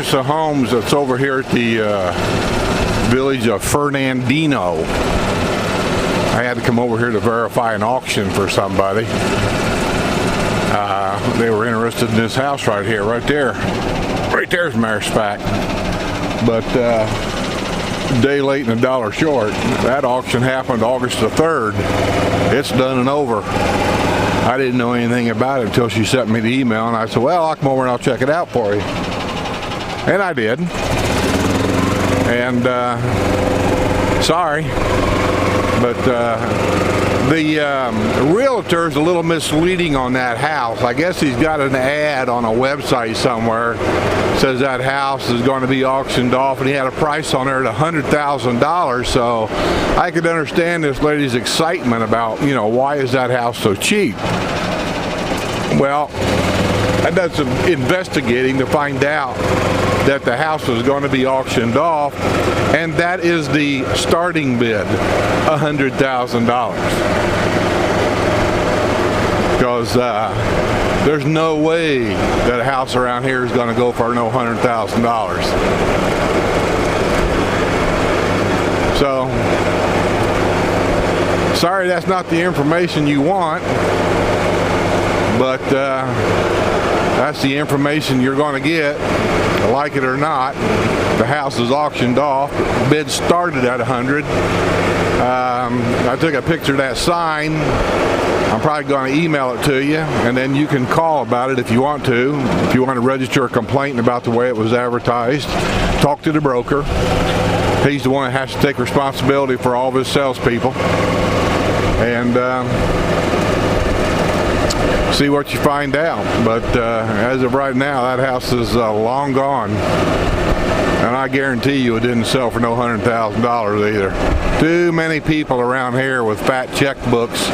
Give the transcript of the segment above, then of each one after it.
house of homes that's over here at the village of Fernandino. I had to come over here to verify an auction for somebody. They were interested in this house right here, right there. Right there's a matter of fact. But day late and a dollar short. That auction happened August the 3rd. It's done and over. I didn't know anything about it until she sent me the email, and I said, well, I'll come over and I'll check it out for you. And I did. And sorry, but the realtor's a little misleading on that house. I guess he's got an ad on a website somewhere. Says that house is going to be auctioned off, and he had a price on there at $100,000. So I could understand this lady's excitement about, you know, why is that house so cheap? Well, I did some investigating to find out that the house was going to be auctioned off, and that is the starting bid, $100,000. Because there's no way that a house around here is going to go for no $100,000. So, sorry that's not the information you want, but that's the information you're going to get. Like it or not, the house is auctioned off. Bid started at 100. I took a picture of that sign. I'm probably going to email it to you, and then you can call about it if you want to. If you want to register a complaint about the way it was advertised, talk to the broker. He's the one that has to take responsibility for all of his salespeople. And see what you find out. But as of right now, that house is long gone, and I guarantee you it didn't sell for no $100,000 either. Too many people around here with fat checkbooks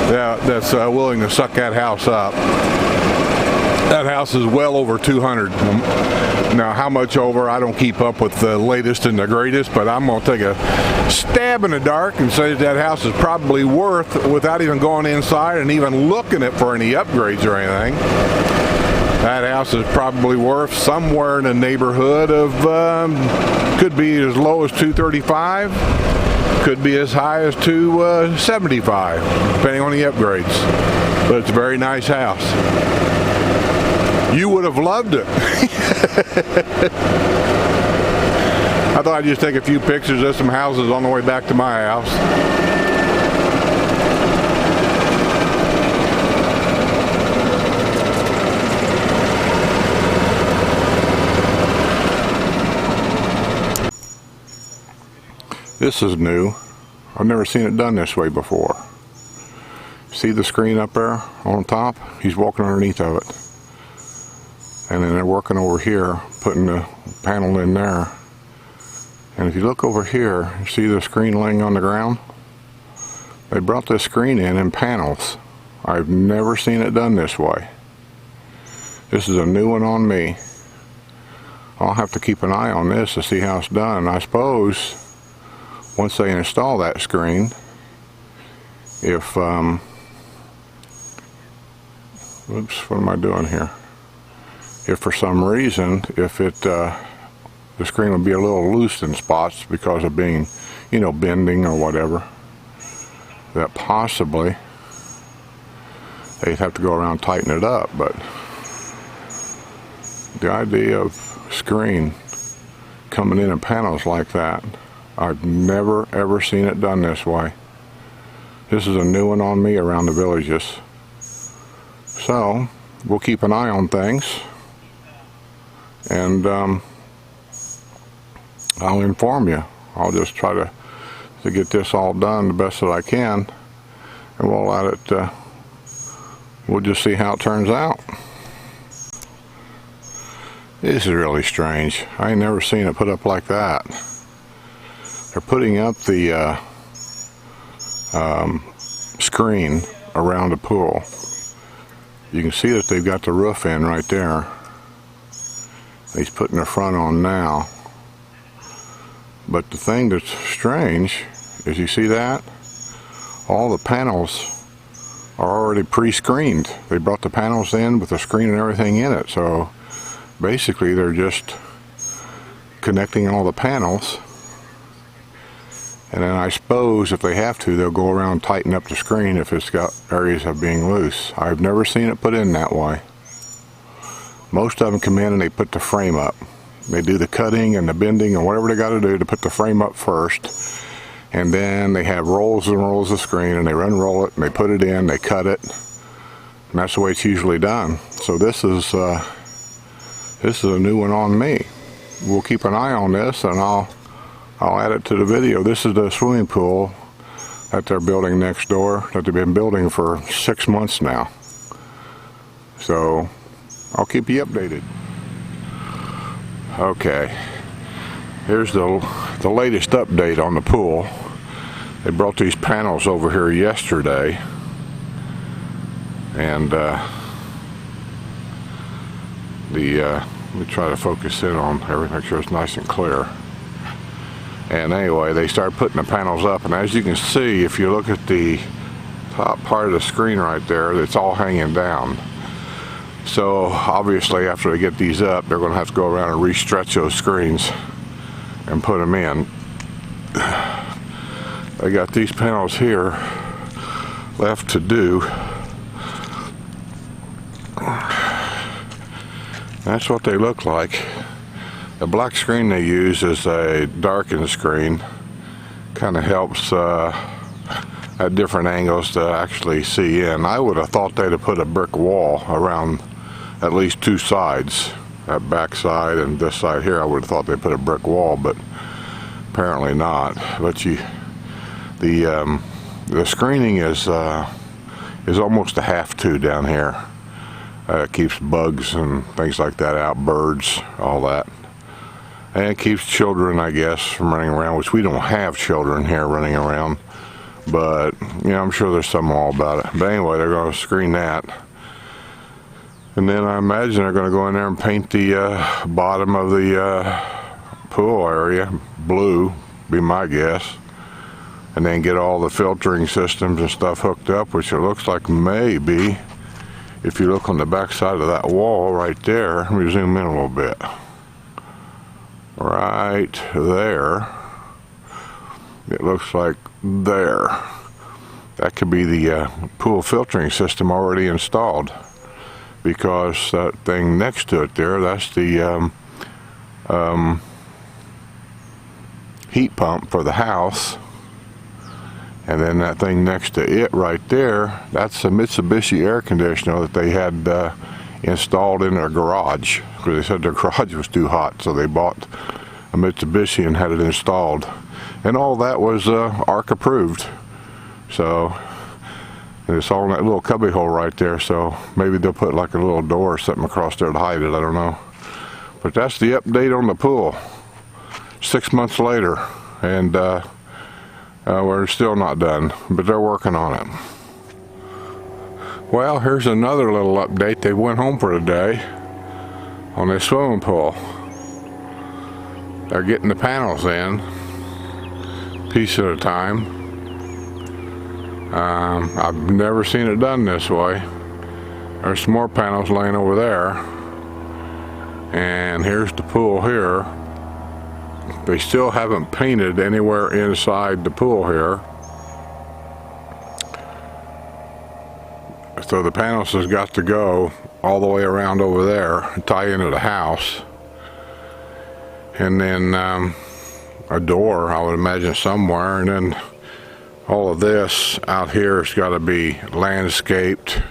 that's willing to suck that house up. That house is well over 200. Now, how much over? I don't keep up with the latest and the greatest, but I'm going to take a stab in the dark and say that house is probably worth, without even going inside and even looking at for any upgrades or anything, that house is probably worth somewhere in the neighborhood of, could be as low as $235, could be as high as $275, depending on the upgrades. But it's a very nice house. You would have loved it. I thought I'd just take a few pictures of some houses on the way back to my house. This is new. I've never seen it done this way before. See the screen up there on top? He's walking underneath of it. And then they're working over here, putting the panel in there. And if you look over here, you see the screen laying on the ground? They brought this screen in panels. I've never seen it done this way. This is a new one on me. I'll have to keep an eye on this to see how it's done. I suppose once they install that screen, if, oops, what am I doing here? If for some reason, if it, the screen will be a little loose in spots because of being, you know, bending or whatever, that possibly they'd have to go around and tighten it up. But the idea of screen coming in panels like that, I've never ever seen it done this way. This is a new one on me around the villages. So we'll keep an eye on things. And I'll inform you. I'll just try to get this all done the best that I can, and we'll let it. We'll just see how it turns out. This is really strange. I ain't never seen it put up like that. They're putting up the screen around the pool. You can see that they've got the roof in right there. He's putting the front on now. But the thing that's strange is, you see that? All the panels are already pre-screened. They brought the panels in with the screen and everything in it. So basically they're just connecting all the panels. And then I suppose if they have to, they'll go around and tighten up the screen if it's got areas of being loose. I've never seen it put in that way. Most of them come in and they put the frame up. They do the cutting and the bending and whatever they got to do to put the frame up first. And then they have rolls and rolls of screen, and they unroll it and they put it in, they cut it. And that's the way it's usually done. So this is a new one on me. We'll keep an eye on this, and I'll add it to the video. This is the swimming pool that they're building next door, that they've been building for 6 months now. So I'll keep you updated. Okay, here's the latest update on the pool. They brought these panels over here yesterday, and let me try to focus in on everything, make sure it's nice and clear. And anyway, they started putting the panels up, and as you can see, if you look at the top part of the screen right there, it's all hanging down. So obviously after they get these up, they're going to have to go around and re-stretch those screens and put them in. I got these panels here left to do. That's what they look like. The black screen they use is a darkened screen. Kind of helps at different angles to actually see in. I would have thought they'd have put a brick wall around at least two sides. That back side and this side here, I would have thought they put a brick wall, but apparently not. But the screening is almost a have-to down here. It keeps bugs and things like that out, birds, all that. And it keeps children, I guess, from running around, which we don't have children here running around. But, you know, I'm sure there's something all about it. But anyway, they're going to screen that. And then I imagine they're going to go in there and paint the bottom of the pool area blue, be my guess. And then get all the filtering systems and stuff hooked up, which it looks like maybe, if you look on the back side of that wall right there, let me zoom in a little bit. Right there, it looks like there. That could be the pool filtering system already installed, because that thing next to it there, that's the heat pump for the house. And then that thing next to it right there, that's a Mitsubishi air conditioner that they had installed in their garage, because they said their garage was too hot, so they bought a Mitsubishi and had it installed. And all that was ARC approved. So it's all in that little cubby hole right there, so maybe they'll put like a little door or something across there to hide it, I don't know. But that's the update on the pool. 6 months later, and we're still not done, but they're working on it. Well, here's another little update. They went home for the day on this swimming pool. They're getting the panels in, piece at a time. I've never seen it done this way. There's some more panels laying over there. And here's the pool here. They still haven't painted anywhere inside the pool here. So the panels has got to go all the way around over there and tie into the house. And then a door, I would imagine, somewhere. And then all of this out here has got to be landscaped,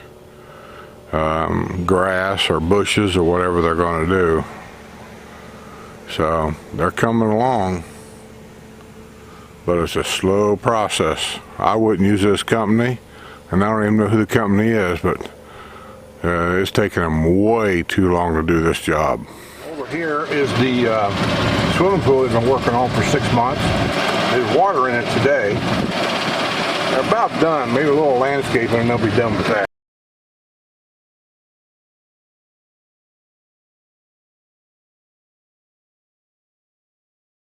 grass or bushes or whatever they're going to do. So they're coming along, but it's a slow process. I wouldn't use this company, and I don't even know who the company is, but it's taking them way too long to do this job. Over here is the swimming pool they've been working on for 6 months. There's water in it today. They're about done, maybe a little landscaping and they'll be done with that.